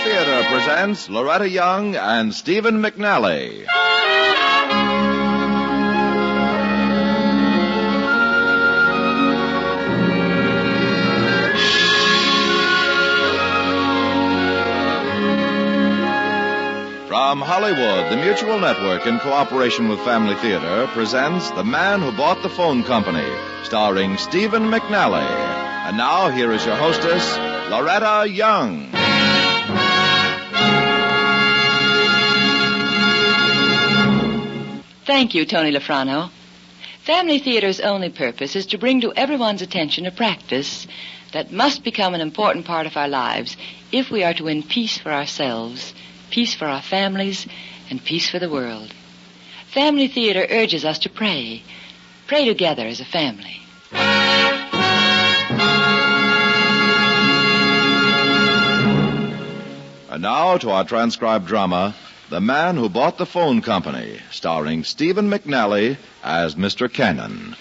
Theater presents Loretta Young and Stephen McNally. From Hollywood, the Mutual Network, in cooperation with Family Theater, presents The Man Who Bought the Phone Company, starring Stephen McNally. And now, here is your hostess, Loretta Young. Thank you, Tony Lafrano. Family Theater's only purpose is to bring to everyone's attention a practice that must become an important part of our lives if we are to win peace for ourselves, peace for our families, and peace for the world. Family Theater urges us to pray. Pray together as a family. And now to our transcribed drama, The Man Who Bought the Phone Company, starring Stephen McNally as Mr. Cannon.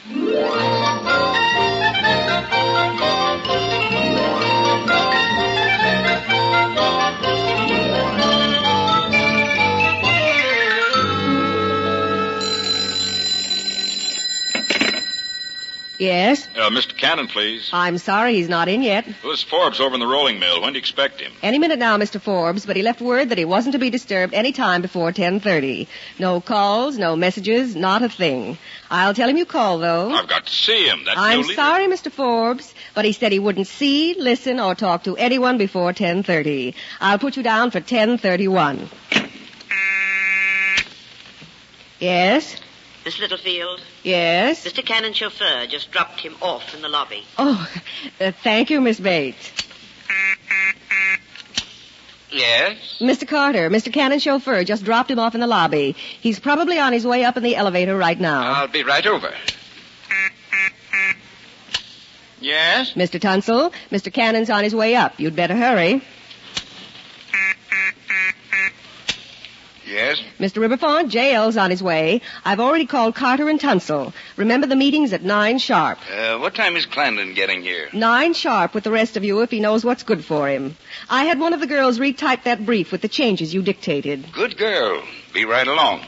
Yes? Mr. Cannon, please. I'm sorry he's not in yet. This Forbes over in the rolling mill. When do you expect him? Any minute now, Mr. Forbes, but he left word that he wasn't to be disturbed any time before 10:30. No calls, no messages, not a thing. I'll tell him you called, though. I've got to see him. That I'm new leader. sorry, Mr. Forbes, but he said he wouldn't see, listen, or talk to anyone before 10:30. I'll put you down for 10:31. Yes? Miss Littlefield? Yes? Mr. Cannon's chauffeur just dropped him off in the lobby. Oh, thank you, Miss Bates. Yes? Mr. Carter, Mr. Cannon's chauffeur just dropped him off in the lobby. He's probably on his way up in the elevator right now. I'll be right over. Yes? Mr. Tunstall, Mr. Cannon's on his way up. You'd better hurry. Yes? Mr. Riverfont, JL's on his way. I've already called Carter and Tunstall. Remember the meeting's at 9 sharp. What time is Clandon getting here? 9 sharp with the rest of you if he knows what's good for him. I had one of the girls retype that brief with the changes you dictated. Good girl. Be right along.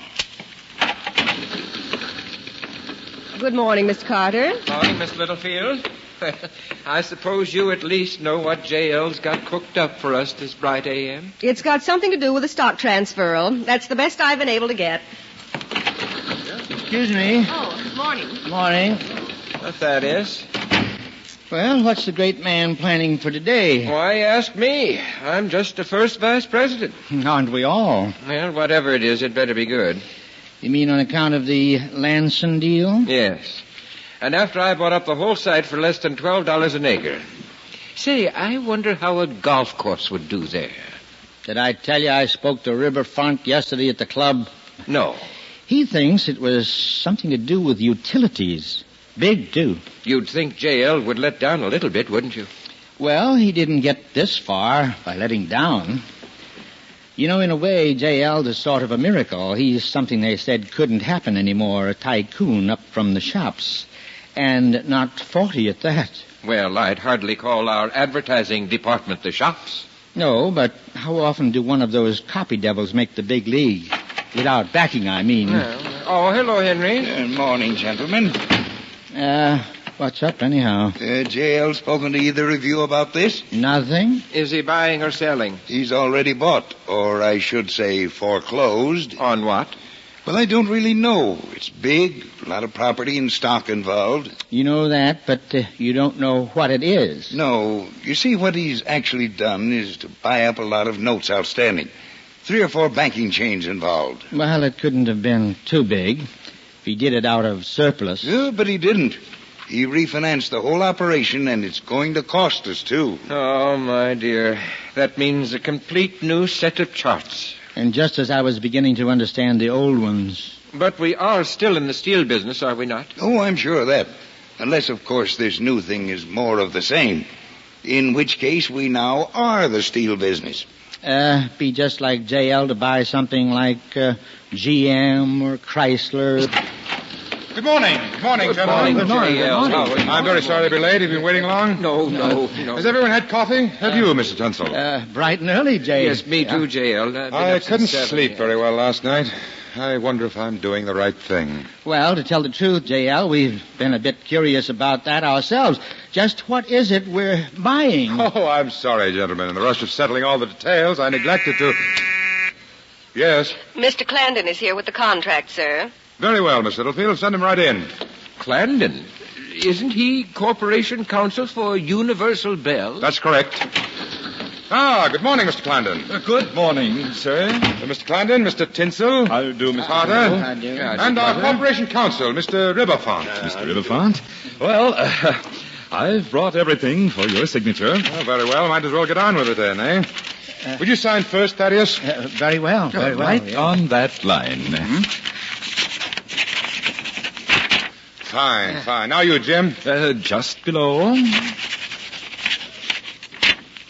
Good morning, Mr. Carter. Morning, Miss Littlefield. I suppose you at least know what JL's got cooked up for us this bright AM. It's got something to do with the stock transferal. That's the best I've been able to get. Excuse me. Oh, morning. Morning. What that is? Well, what's the great man planning for today? Why ask me? I'm just the first vice president. Aren't we all? Well, whatever it is, it better be good. You mean on account of the Lanson deal? Yes. And after I bought up the whole site for less than $12 an acre. Say, I wonder how a golf course would do there. Did I tell you I spoke to Riverfront yesterday at the club? No. He thinks it was something to do with utilities. Big, too. You'd think JL would let down a little bit, wouldn't you? Well, he didn't get this far by letting down. You know, in a way, JL's is sort of a miracle. He's something they said couldn't happen anymore, a tycoon up from the shops. And not 40 at that. Well, I'd hardly call our advertising department the shops. No, but how often do one of those copy devils make the big league? Without backing, I mean. Oh, hello, Henry. Good morning, gentlemen. What's up, anyhow? JL spoken to either of you about this? Nothing. Is he buying or selling? He's already bought, or I should say foreclosed. On what? Well, I don't really know. It's big, a lot of property and stock involved. You know that, but you don't know what it is. No, you see, what he's actually done is to buy up a lot of notes outstanding. 3 or 4 banking chains involved. Well, it couldn't have been too big if he did it out of surplus. Yeah, but he didn't. He refinanced the whole operation, and it's going to cost us, too. Oh, my dear. That means a complete new set of charts. And just as I was beginning to understand the old ones. But we are still in the steel business, are we not? Oh, I'm sure of that. Unless, of course, this new thing is more of the same. In which case, we now are the steel business. Be just like JL to buy something like GM or Chrysler. Good morning. Morning, gentlemen. Good morning, J.L. I'm very sorry to be late. Have you been waiting long? No. Has everyone had coffee? Have you, Mr. Tunstall? Bright and early, Jay. Yes, me too, J.L. I couldn't sleep very well last night. I wonder if I'm doing the right thing. Well, to tell the truth, J.L., we've been a bit curious about that ourselves. Just what is it we're buying? Oh, I'm sorry, gentlemen. In the rush of settling all the details, I neglected to... Yes? Mr. Clandon is here with the contract, sir. Very well, Miss Littlefield. Send him right in. Clandon? Isn't he Corporation Counsel for Universal Bell? That's correct. Good morning, Mr. Clandon. Good morning, sir. Mr. Clandon, Mr. Tinsel. How do you do, Mr. Carter. I do. And our Corporation Counsel, Mr. Riverfont. Mr. Riverfont. Well, I've brought everything for your signature. Oh, very well. Might as well get on with it then, eh? Would you sign first, Thaddeus? Very well. Very well. Right on that line. Mm-hmm. Fine. Now you, Jim. Just below.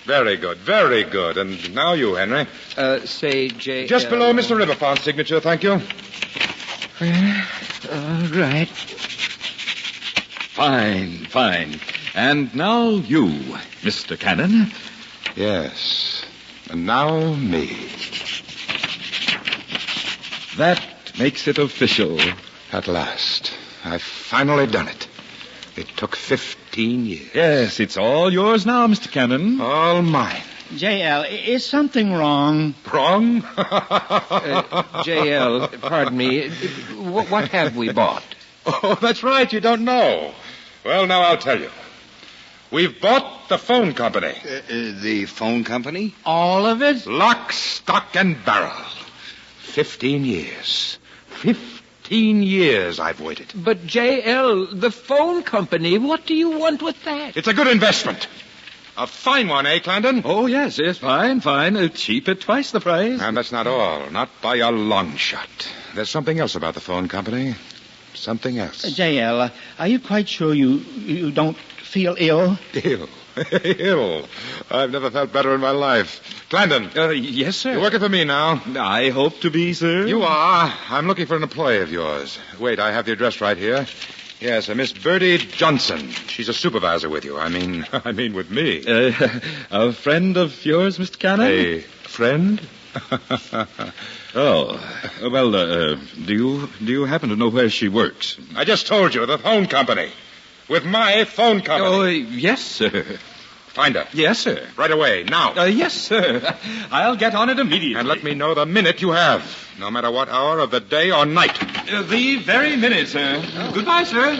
Very good. And now you, Henry. Say, J.L. Just below Mr. Riverfont's signature, thank you. All right. Fine. And now you, Mr. Cannon. Yes. And now me. That makes it official. At last. I've finally done it. It took 15 years. Yes, it's all yours now, Mr. Cannon. All mine. J.L., is something wrong? Wrong? J.L., pardon me. What have we bought? Oh, that's right. You don't know. Well, now I'll tell you. We've bought the phone company. The phone company? All of it? Lock, stock, and barrel. 15 years. 15 years I've waited. But, J.L., the phone company, what do you want with that? It's a good investment. A fine one, eh, Clandon? Oh, yes, fine. Cheap at twice the price. And that's not all. Not by a long shot. There's something else about the phone company. Something else. J.L., are you quite sure you don't feel ill? Ill? I've never felt better in my life. Clandon. Yes, sir. You're working for me now. I hope to be, sir. You are. I'm looking for an employee of yours. Wait, I have the address right here. Yes, a Miss Birdie Johnson. She's a supervisor with you. I mean with me. A friend of yours, Mr. Cannon? A friend? Oh, well, do you happen to know where she works? I just told you, the phone company. With my phone company. Oh, yes, sir. Find her. Yes, sir. Right away, now. Yes, sir. I'll get on it immediately. And let me know the minute you have, no matter what hour of the day or night. The very minute, sir. Goodbye, sir.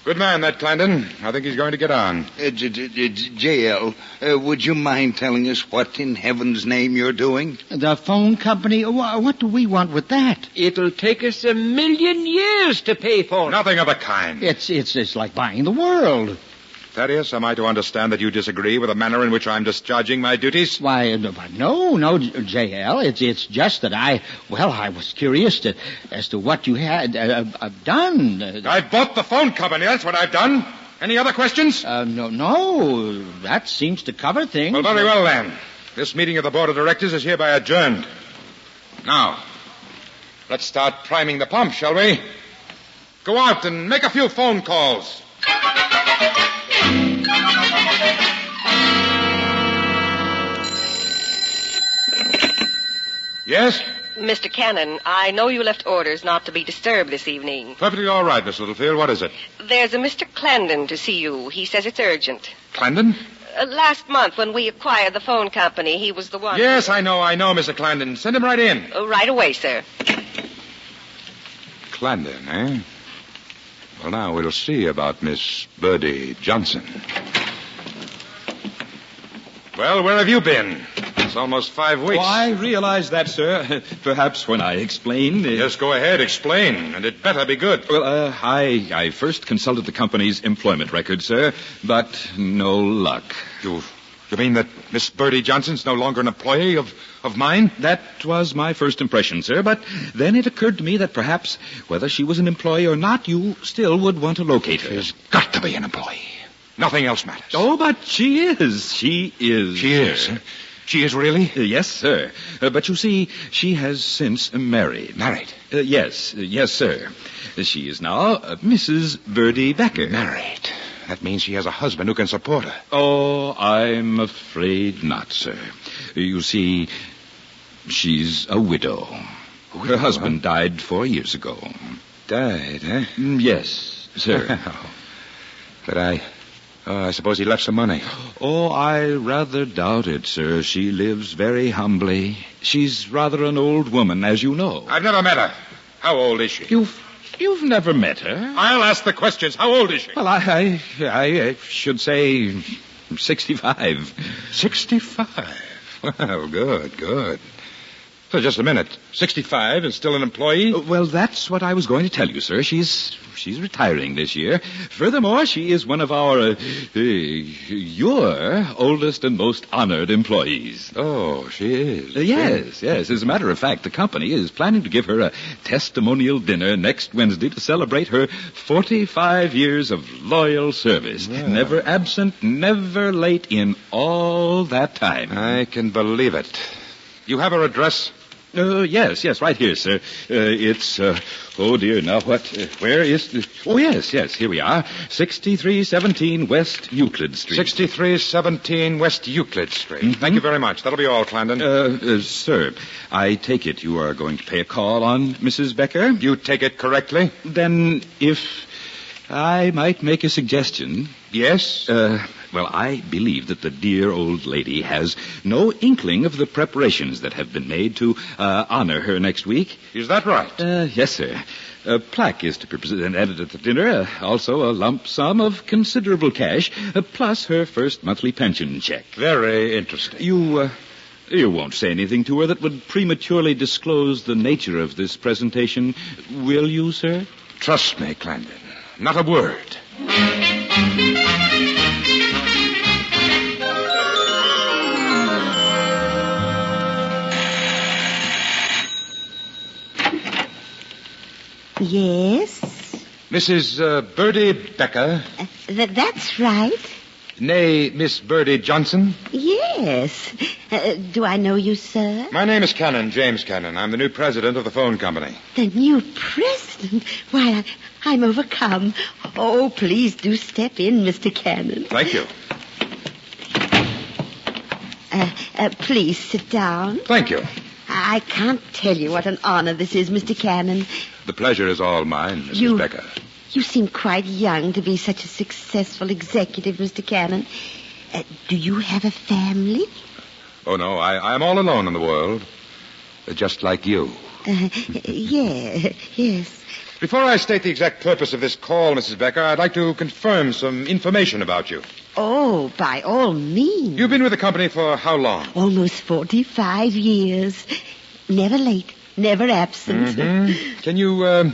Good man, that Clandon. I think he's going to get on. J.L., would you mind telling us what in heaven's name you're doing? The phone company? What do we want with that? It'll take us 1,000,000 years to pay for it. Nothing of the kind. It's like buying the world. Thaddeus, am I to understand that you disagree with the manner in which I'm discharging my duties? Why, no, J.L. It's just that I was curious as to what you had done. I've bought the phone company. That's what I've done. Any other questions? No. That seems to cover things. Well, very well, then. This meeting of the board of directors is hereby adjourned. Now, let's start priming the pump, shall we? Go out and make a few phone calls. Yes? Mr. Cannon, I know you left orders not to be disturbed this evening. Perfectly all right, Miss Littlefield. What is it? There's a Mr. Clandon to see you. He says it's urgent. Clandon? Last month, when we acquired the phone company, he was the one... Yes, I know, Mr. Clandon. Send him right in. Right away, sir. Clandon, eh? Well, now we'll see about Miss Birdie Johnson. Well, where have you been? It's almost 5 weeks. Oh, I realize that, sir. Perhaps when I explain... Just go ahead, explain, and it better be good. Well, I first consulted the company's employment record, sir, but no luck. You mean that Miss Birdie Johnson's no longer an employee of mine? That was my first impression, sir, but then it occurred to me that perhaps, whether she was an employee or not, you still would want to locate her. She's got to be an employee. Nothing else matters. Oh, but she is. She is. She is. She is really? Yes, sir. But you see, she has since married. Married? Yes, sir. She is now Mrs. Birdie Becker. Married. That means she has a husband who can support her. Oh, I'm afraid not, sir. You see, she's a widow. Her husband died 4 years ago. Died, eh? Yes, sir. But I suppose he left some money. Oh, I rather doubt it, sir. She lives very humbly. She's rather an old woman, as you know. I've never met her. How old is she? You've never met her? I'll ask the questions. How old is she? Well, I should say 65. 65? Well, good. So just a minute. 65 and still an employee? Well, that's what I was going to tell you, sir. She's retiring this year. Furthermore, she is one of our, your oldest and most honored employees. Oh, she is? Yes. As a matter of fact, the company is planning to give her a testimonial dinner next Wednesday to celebrate her 45 years of loyal service. Yeah. Never absent, never late in all that time. I can believe it. You have her address? Yes, right here, sir. It's, oh dear, now what, where is, oh yes, here we are. 6317 West Euclid Street. 6317 West Euclid Street. Mm-hmm. Thank you very much. That'll be all, Clarendon. Sir, I take it you are going to pay a call on Mrs. Becker? You take it correctly? Then, if I might make a suggestion. Yes? Well, I believe that the dear old lady has no inkling of the preparations that have been made to honor her next week. Is that right? Yes, sir. A plaque is to be presented at the dinner, also a lump sum of considerable cash, plus her first monthly pension check. Very interesting. You won't say anything to her that would prematurely disclose the nature of this presentation, will you, sir? Trust me, Clarendon. Not a word. Yes? Mrs. Birdie Becker? That's right. Nay, Miss Birdie Johnson? Yes. Do I know you, sir? My name is Cannon, James Cannon. I'm the new president of the phone company. The new president? Why, I'm overcome. Oh, please do step in, Mr. Cannon. Thank you. Please sit down. Thank you. I can't tell you what an honor this is, Mr. Cannon. The pleasure is all mine, Mrs. Becker. You seem quite young to be such a successful executive, Mr. Cannon. Do you have a family? Oh, no, I'm all alone in the world. Just like you. Yes. Before I state the exact purpose of this call, Mrs. Becker, I'd like to confirm some information about you. Oh, by all means. You've been with the company for how long? Almost 45 years. Never late, never absent. Mm-hmm. Can you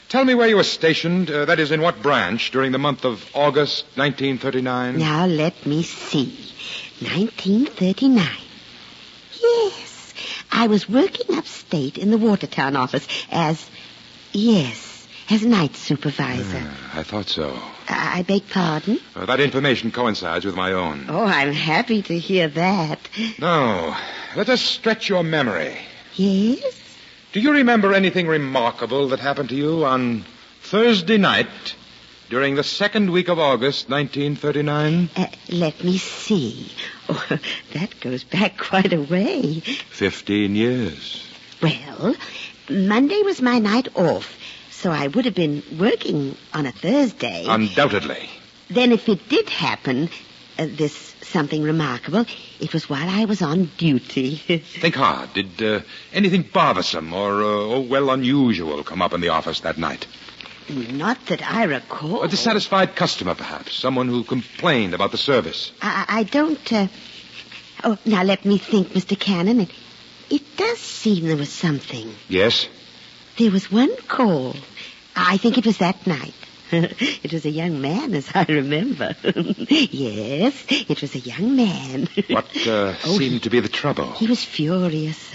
tell me where you were stationed, that is, in what branch, during the month of August 1939? Now, let me see. 1939. Yes. I was working upstate in the Watertown office as night supervisor. I thought so. I beg pardon? That information coincides with my own. Oh, I'm happy to hear that. Now, let us stretch your memory. Yes? Do you remember anything remarkable that happened to you on Thursday night during the second week of August, 1939? Let me see. Oh, that goes back quite a way. 15 years. Well, Monday was my night off, so I would have been working on a Thursday. Undoubtedly. Then if it did happen, this something remarkable, it was while I was on duty. Think hard. Did anything bothersome or unusual come up in the office that night? Not that I recall. A dissatisfied customer, perhaps. Someone who complained about the service. I don't... Oh, now let me think, Mr. Cannon. It does seem there was something. Yes? There was one call. I think it was that night. It was a young man, as I remember. Yes, it was a young man. What seemed to be the trouble? He was furious.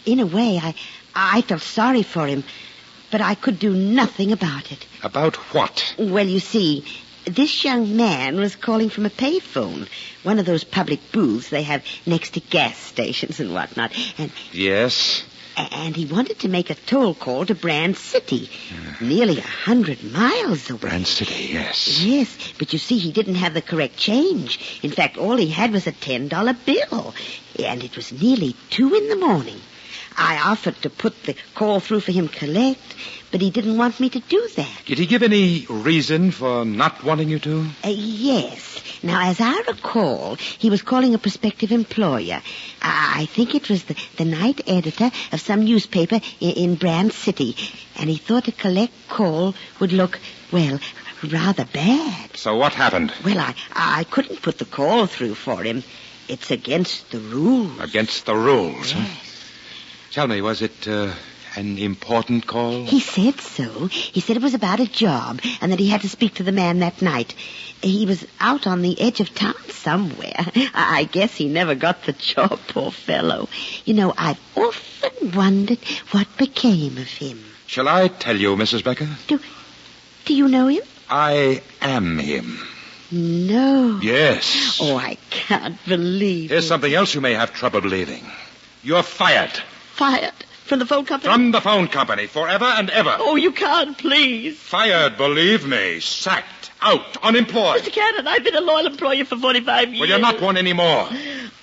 In a way, I felt sorry for him, but I could do nothing about it. About what? Well, you see, This young man was calling from a payphone, one of those public booths they have next to gas stations and whatnot. Yes? And he wanted to make a toll call to Brand City, nearly 100 miles away. Brand City, yes. Yes, but you see, he didn't have the correct change. In fact, all he had was a $10 bill, and it was nearly 2 a.m. I offered to put the call through for him collect, but he didn't want me to do that. Did he give any reason for not wanting you to? Yes. Now, as I recall, he was calling a prospective employer. I think it was the night editor of some newspaper in Brand City, and he thought a collect call would look, well, rather bad. So what happened? Well, I couldn't put the call through for him. It's against the rules. Against the rules, Yes. huh? Tell me, was it an important call? He said so. He said it was about a job and that he had to speak to the man that night. He was out on the edge of town somewhere. I guess he never got the job, poor fellow. You know, I've often wondered what became of him. Shall I tell you, Mrs. Becker? Do you know him? I am him. No. Yes. Oh, I can't believe Here's it. something else you may have trouble believing. You're fired. Fired? From the phone company? From the phone company, forever and ever. Oh, you can't, please. Fired, believe me. Sacked, out, unemployed. Mr. Cannon, I've been a loyal employee for 45 years. Well, you're not one anymore.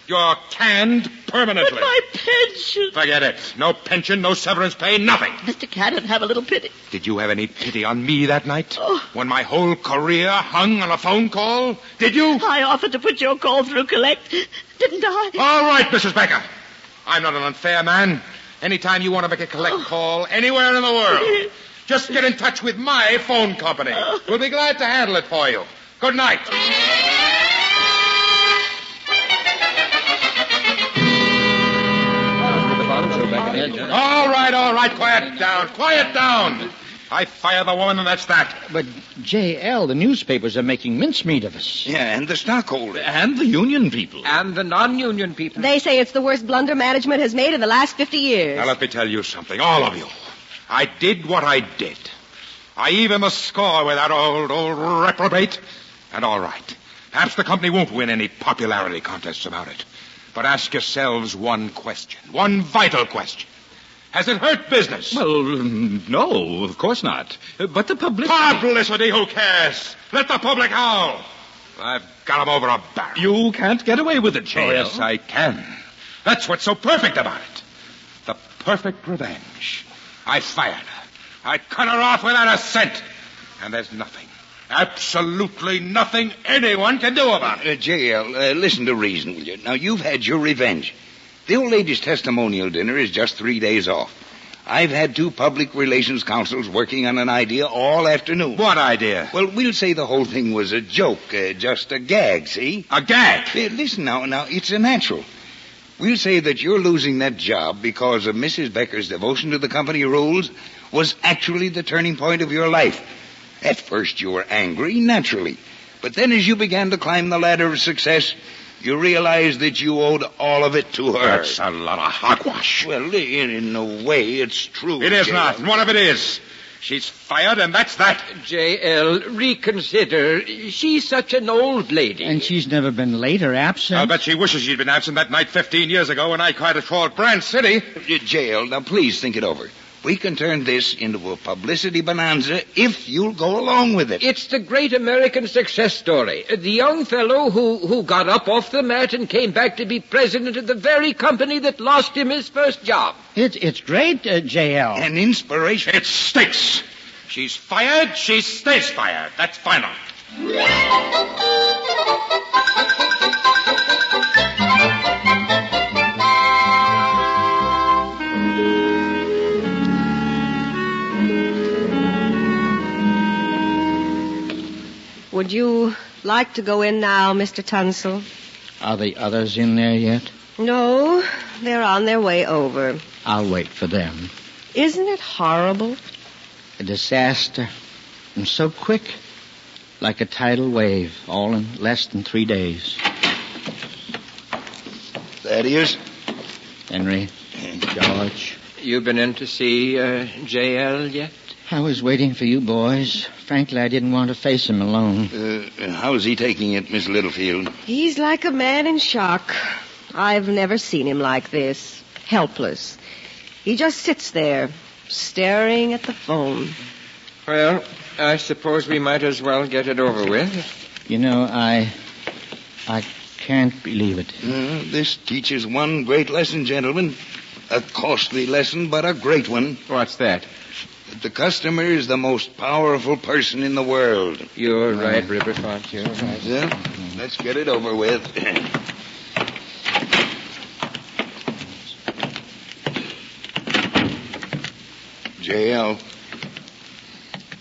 You're canned permanently. But my pension. Forget it. No pension, no severance pay, nothing. Mr. Cannon, have a little pity. Did you have any pity on me that night? Oh. When my whole career hung on a phone call? Did you? I offered to put your call through collect, didn't I? All right, Mrs. Becker. I'm not an unfair man. Anytime you want to make a collect call anywhere in the world, just get in touch with my phone company. We'll be glad to handle it for you. Good night. All right. Quiet down. I fire the woman, and that's that. But, J.L., the newspapers are making mincemeat of us. Yeah, and the stockholder. And the union people. And the non-union people. They say it's the worst blunder management has made in the last 50 years. Now, let me tell you something, all of you. I did what I did. I even the score with that old reprobate. And all right. Perhaps the company won't win any popularity contests about it. But ask yourselves one question. One vital question. Has it hurt business? Well, no, of course not. But the publicity... Publicity, who cares? Let the public howl. I've got him over a barrel. You can't get away with it, Oh, J.L. yes, I can. That's what's so perfect about it. The perfect revenge. I fired her. I cut her off without a cent. And there's nothing, absolutely nothing anyone can do about it. J.L., listen to reason, will you? Now, you've had your revenge. The old lady's testimonial dinner is just 3 days off. I've had 2 public relations counsels working on an idea all afternoon. What idea? Well, we'll say the whole thing was a joke, just a gag, see? A gag? Listen now, it's a natural. We'll say that you're losing that job because of Mrs. Becker's devotion to the company rules was actually the turning point of your life. At first you were angry, naturally. But then as you began to climb the ladder of success, you realized that you owed all of it to her. That's a lot of hogwash. Well, in a way, it's true. It is J.L. not. One of it is. She's fired, and that's that. J.L., reconsider. She's such an old lady. And she's never been late or absent. I'll bet she wishes she'd been absent that night 15 years ago when I tried to call Brand City. J.L., now please think it over. We can turn this into a publicity bonanza if you'll go along with it. It's the great American success story. The young fellow who got up off the mat and came back to be president of the very company that lost him his first job. It's great, J.L. An inspiration. It stinks. She's fired. She stays fired. That's final. Would you like to go in now, Mr. Tunstall? Are the others in there yet? No, they're on their way over. I'll wait for them. Isn't it horrible? A disaster. And so quick. Like a tidal wave, all in less than 3 days. Thaddeus? Henry, George. You been in to see J.L. yet? I was waiting for you boys. frankly, I didn't want to face him alone. How's he taking it, Miss Littlefield? He's like a man in shock. I've never seen him like this. Helpless. He just sits there, staring at the phone. Well, I suppose we might as well get it over with. You know, I can't believe it. This teaches one great lesson, gentlemen. A costly lesson, but a great one. What's that? The customer is the most powerful person in the world. You're right, Riverfront. You're right. Yeah, let's get it over with. JL.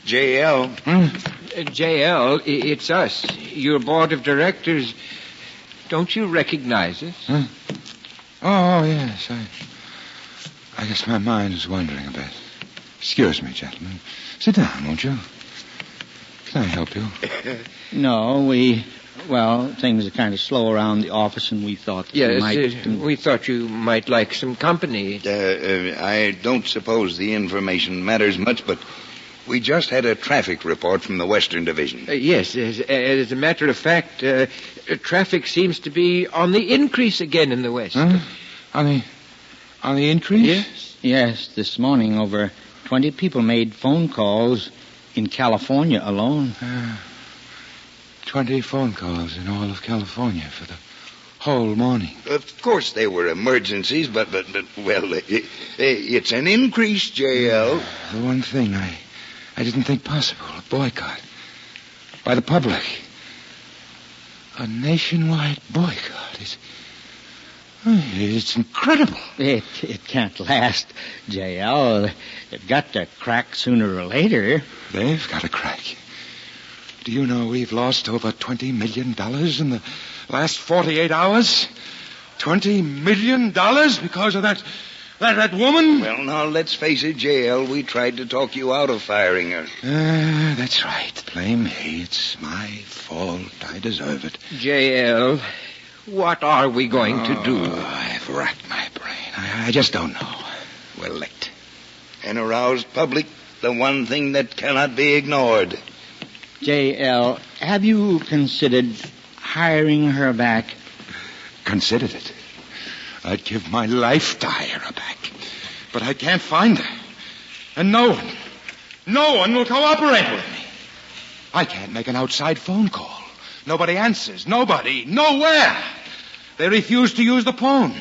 JL, it's us. Your board of directors. Don't you recognize us? Huh? Oh, yes. I guess my mind is wandering a bit. Excuse me, gentlemen. Sit down, won't you? Can I help you? No, things are kind of slow around the office, and we thought we thought you might like some company. I don't suppose the information matters much, but we just had a traffic report from the Western Division. Yes, as a matter of fact, traffic seems to be on the increase again in the West. Huh? On the increase? Yes, this morning over 20 people made phone calls in California alone. 20 phone calls in all of California for the whole morning. Of course they were emergencies, but it's an increase, JL. The one thing I didn't think possible, a boycott by the public. A nationwide boycott. It's incredible. It can't last, JL. They've got to crack sooner or later. They've got to crack. Do you know we've lost over $20 million in the last 48 hours? $20 million because of that woman? Well, now, let's face it, JL. We tried to talk you out of firing her. That's right. Blame me. It's my fault. I deserve it. JL, what are we going to do? I've racked my brain. I just don't know. We're licked. An aroused public, the one thing that cannot be ignored. JL, have you considered hiring her back? Considered it. I'd give my life to hire her back. But I can't find her. And no one will cooperate with me. I can't make an outside phone call. Nobody answers. Nobody. Nowhere. They refuse to use the phone.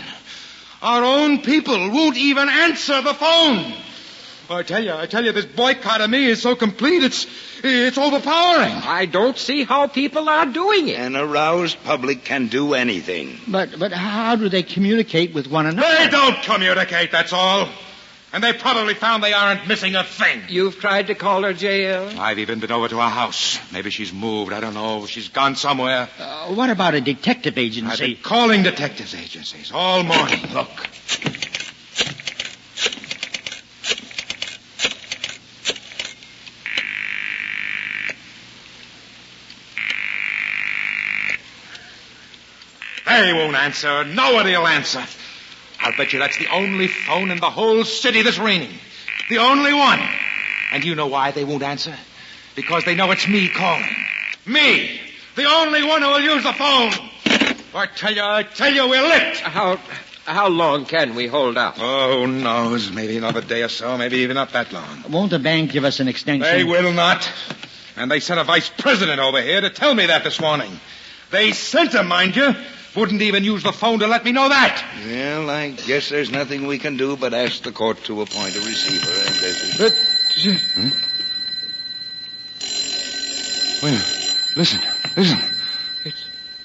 Our own people won't even answer the phone. I tell you, this boycott of me is so complete, it's overpowering. I don't see how people are doing it. An aroused public can do anything. But how do they communicate with one another? They don't communicate, that's all. And they probably found they aren't missing a thing. You've tried to call her, JL? I've even been over to her house. Maybe she's moved. I don't know. She's gone somewhere. What about a detective agency? I've been calling detectives agencies all morning. Look. They won't answer. Nobody'll answer. I'll bet you that's the only phone in the whole city that's ringing. The only one. And you know why they won't answer? Because they know it's me calling. Me! The only one who will use the phone. I tell you, we're licked. How long can we hold out? Oh, who knows? Maybe another day or so. Maybe even not that long. Won't the bank give us an extension? They will not. And they sent a vice president over here to tell me that this morning. They sent him, mind you. Wouldn't even use the phone to let me know that. Well, I guess there's nothing we can do but ask the court to appoint a receiver. But... Well, listen.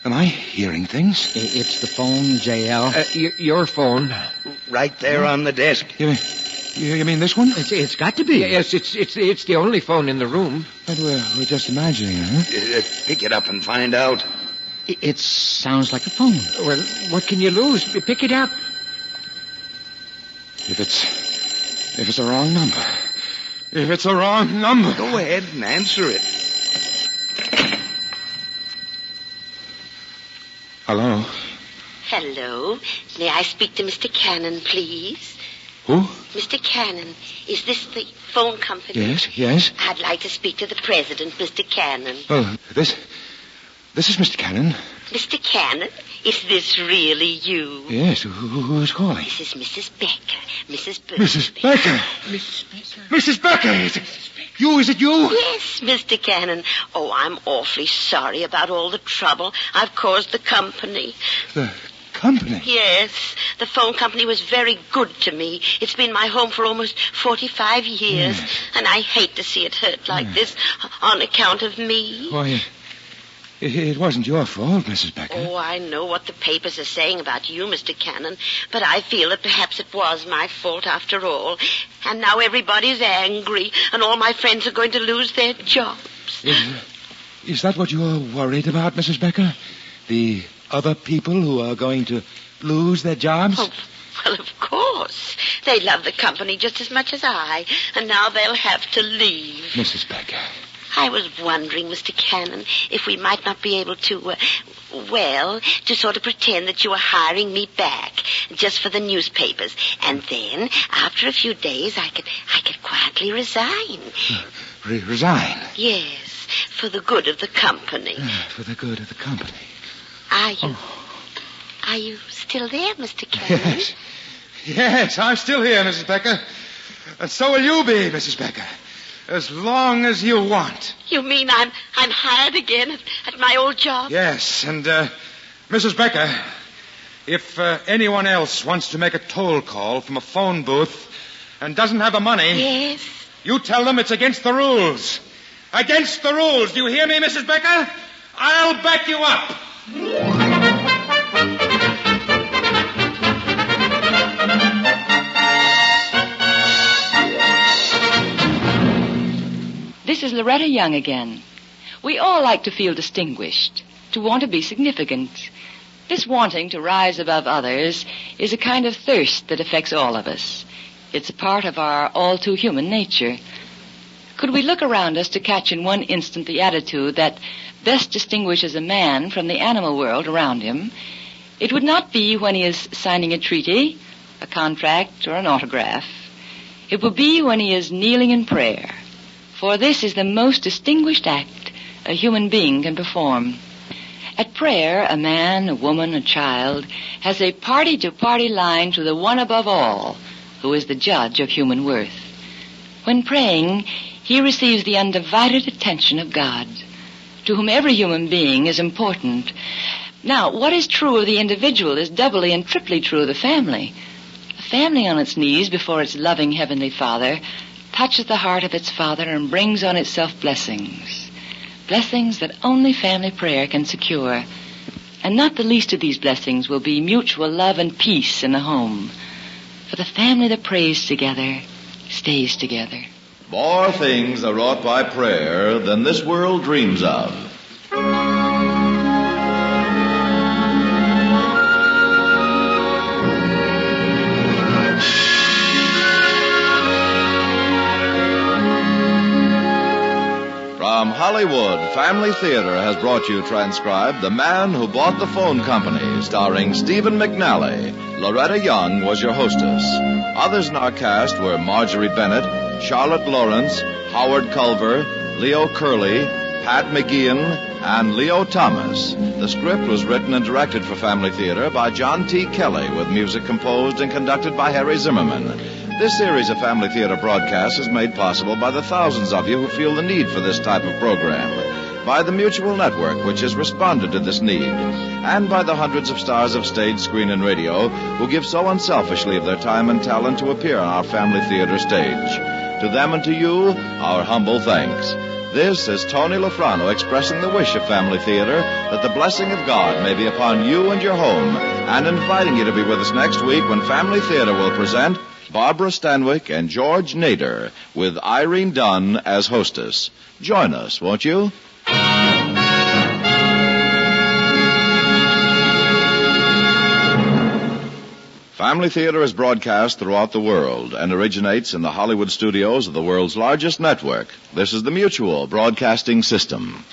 Am I hearing things? It's the phone, JL. Your phone. Right there on the desk. You mean this one? It's got to be. Yes, it's the only phone in the room. But we're just imagining it, huh? Pick it up and find out. It sounds like a phone. Well, what can you lose? Pick it up. If it's a wrong number. If it's a wrong number. Go ahead and answer it. Hello? Hello. May I speak to Mr. Cannon, please? Who? Mr. Cannon, is this the phone company? Yes. I'd like to speak to the president, Mr. Cannon. Oh, this is Mr. Cannon. Mr. Cannon, is this really you? Yes, who's calling? This is Mrs. Becker. Mrs. Becker. Mrs. Becker. Is it you? Yes, Mr. Cannon. Oh, I'm awfully sorry about all the trouble I've caused the company. The company? Yes, the phone company was very good to me. It's been my home for almost 45 years, and I hate to see it hurt like this on account of me. Why, it wasn't your fault, Mrs. Becker. Oh, I know what the papers are saying about you, Mr. Cannon, but I feel that perhaps it was my fault after all. And now everybody's angry, and all my friends are going to lose their jobs. Is that what you're worried about, Mrs. Becker? The other people who are going to lose their jobs? Oh, well, of course. They love the company just as much as I, and now they'll have to leave. Mrs. Becker. I was wondering, Mr. Cannon, if we might not be able to, to sort of pretend that you were hiring me back just for the newspapers. And then, after a few days, I could quietly resign. Resign? Yes, for the good of the company. For the good of the company. Are you still there, Mr. Cannon? Yes, I'm still here, Mrs. Becker. And so will you be, Mrs. Becker. As long as you want. You mean I'm hired again at my old job? Yes, and, Mrs. Becker, if anyone else wants to make a toll call from a phone booth and doesn't have the money... Yes? You tell them it's against the rules. Against the rules. Do you hear me, Mrs. Becker? I'll back you up. This is Loretta Young again. We all like to feel distinguished, to want to be significant. This wanting to rise above others is a kind of thirst that affects all of us. It's a part of our all-too-human nature. Could we look around us to catch in one instant the attitude that best distinguishes a man from the animal world around him, it would not be when he is signing a treaty, a contract, or an autograph. It would be when he is kneeling in prayer. For this is the most distinguished act a human being can perform. At prayer, a man, a woman, a child has a party-to-party line to the one above all, who is the judge of human worth. When praying, he receives the undivided attention of God, to whom every human being is important. Now, what is true of the individual is doubly and triply true of the family. A family on its knees before its loving Heavenly Father touches the heart of its Father and brings on itself blessings. Blessings that only family prayer can secure. And not the least of these blessings will be mutual love and peace in the home. For the family that prays together stays together. More things are wrought by prayer than this world dreams of. From Hollywood, Family Theater has brought you transcribed The Man Who Bought the Phone Company, starring Stephen McNally. Loretta Young was your hostess. Others in our cast were Marjorie Bennett, Charlotte Lawrence, Howard Culver, Leo Curley, Pat McGeehan, and Leo Thomas. The script was written and directed for Family Theater by John T. Kelly, with music composed and conducted by Harry Zimmerman. This series of Family Theater broadcasts is made possible by the thousands of you who feel the need for this type of program, by the Mutual Network, which has responded to this need, and by the hundreds of stars of stage, screen, and radio who give so unselfishly of their time and talent to appear on our Family Theater stage. To them and to you, our humble thanks. This is Tony Lafrano expressing the wish of Family Theater that the blessing of God may be upon you and your home, and inviting you to be with us next week when Family Theater will present Barbara Stanwyck and George Nader, with Irene Dunn as hostess. Join us, won't you? Family Theater is broadcast throughout the world and originates in the Hollywood studios of the world's largest network. This is the Mutual Broadcasting System.